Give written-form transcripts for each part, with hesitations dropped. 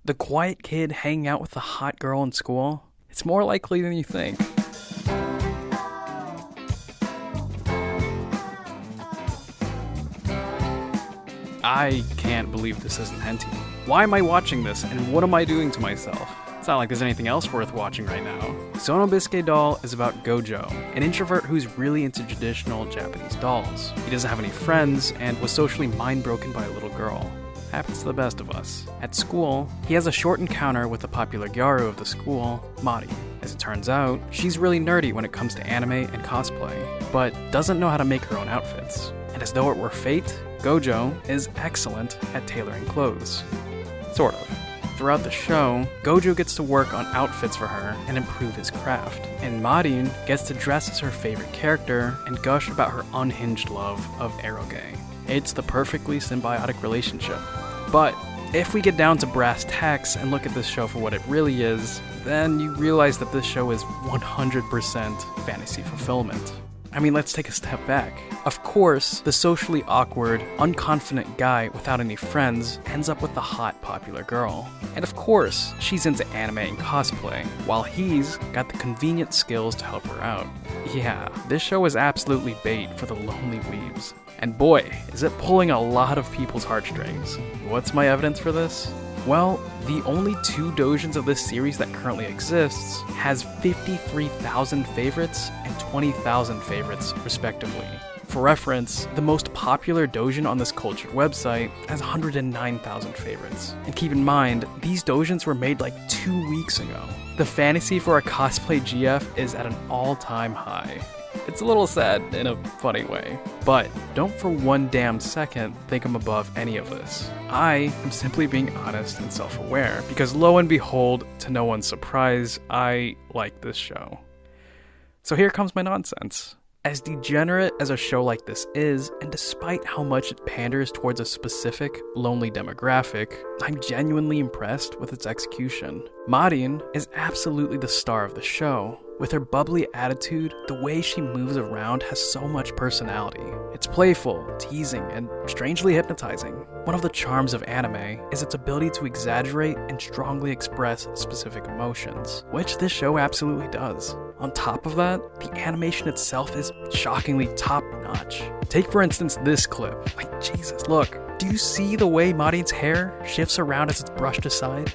The quiet kid hanging out with the hot girl in school? It's more likely than you think. I can't believe this isn't hentai. Why am I watching this, and what am I doing to myself? It's not like there's anything else worth watching right now. Sono Bisque Doll is about Gojo, an introvert who's really into traditional Japanese dolls. He doesn't have any friends, and was socially mind-broken by a little girl. Happens to the best of us. At school, he has a short encounter with the popular gyaru of the school, Marin. As it turns out, she's really nerdy when it comes to anime and cosplay, but doesn't know how to make her own outfits. And as though it were fate, Gojo is excellent at tailoring clothes. Sort of. Throughout the show, Gojo gets to work on outfits for her and improve his craft, and Marin gets to dress as her favorite character and gush about her unhinged love of eroge. It's the perfectly symbiotic relationship. But if we get down to brass tacks and look at this show for what it really is, then you realize that this show is 100% fantasy fulfillment. I mean, let's take a step back. Of course, the socially awkward, unconfident guy without any friends ends up with the hot, popular girl. And of course, she's into anime and cosplay, while he's got the convenient skills to help her out. Yeah, this show is absolutely bait for the lonely weebs. And boy, is it pulling a lot of people's heartstrings. What's my evidence for this? Well, the only 2 doujins of this series that currently exists has 53,000 favorites and 20,000 favorites, respectively. For reference, the most popular doujin on this cultured website has 109,000 favorites. And keep in mind, these doujins were made like 2 weeks ago. The fantasy for a cosplay GF is at an all-time high. It's a little sad in a funny way, but don't for one damn second think I'm above any of this. I am simply being honest and self-aware, because lo and behold, to no one's surprise, I like this show. So here comes my nonsense. As degenerate as a show like this is, and despite how much it panders towards a specific, lonely demographic, I'm genuinely impressed with its execution. Marin is absolutely the star of the show. With her bubbly attitude, the way she moves around has so much personality. It's playful, teasing, and strangely hypnotizing. One of the charms of anime is its ability to exaggerate and strongly express specific emotions, which this show absolutely does. On top of that, the animation itself is shockingly top-notch. Take for instance this clip. Like, Jesus, look. Do you see the way Marin's hair shifts around as it's brushed aside?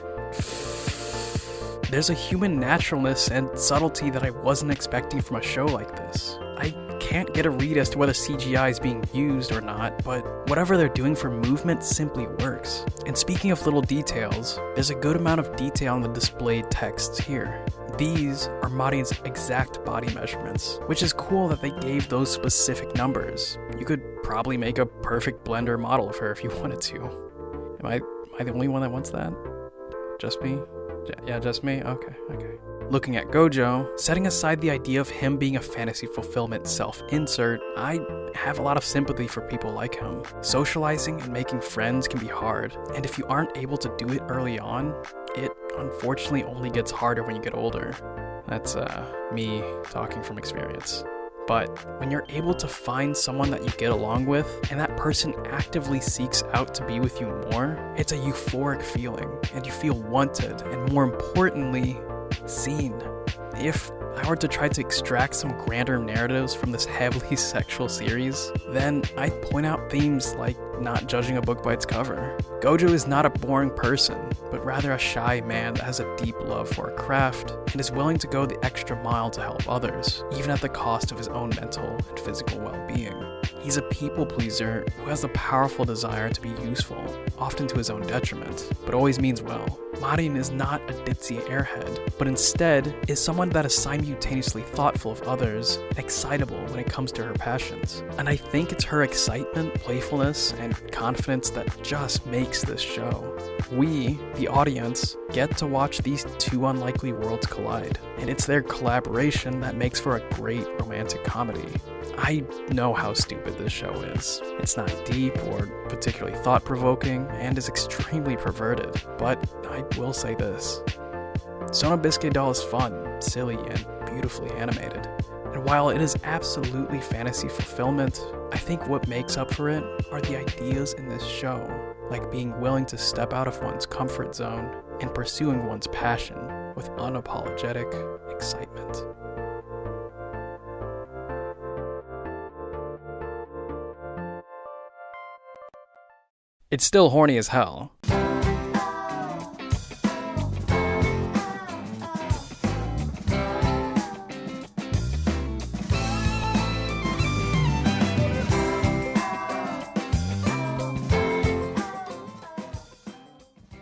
There's a human naturalness and subtlety that I wasn't expecting from a show like this. I can't get a read as to whether CGI is being used or not, but whatever they're doing for movement simply works. And speaking of little details, there's a good amount of detail in the displayed texts here. These are Marin's exact body measurements, which is cool that they gave those specific numbers. You could probably make a perfect Blender model of her if you wanted to. Am I the only one that wants that? Just me? Yeah, just me? Okay. Looking at Gojo, setting aside the idea of him being a fantasy fulfillment self-insert, I have a lot of sympathy for people like him. Socializing and making friends can be hard, and if you aren't able to do it early on, it unfortunately only gets harder when you get older. That's me talking from experience. But when you're able to find someone that you get along with, and that person actively seeks out to be with you more, it's a euphoric feeling, and you feel wanted, and more importantly, seen. If I were to try to extract some grander narratives from this heavily sexual series, then I'd point out themes like not judging a book by its cover. Gojo is not a boring person, but rather a shy man that has a deep love for a craft and is willing to go the extra mile to help others, even at the cost of his own mental and physical well-being. He's a people pleaser who has a powerful desire to be useful, often to his own detriment, but always means well. Marin is not a ditzy airhead, but instead is someone that is simultaneously thoughtful of others and excitable when it comes to her passions. And I think it's her excitement, playfulness, and confidence that just makes this show. We, the audience, get to watch these 2 unlikely worlds collide, and it's their collaboration that makes for a great romantic comedy. I know how stupid this show is. It's not deep or particularly thought-provoking, and is extremely perverted, but I will say this. Sono Bisque Doll is fun, silly, and beautifully animated. And while it is absolutely fantasy fulfillment, I think what makes up for it are the ideas in this show. like being willing to step out of one's comfort zone and pursuing one's passion with unapologetic excitement. It's still horny as hell.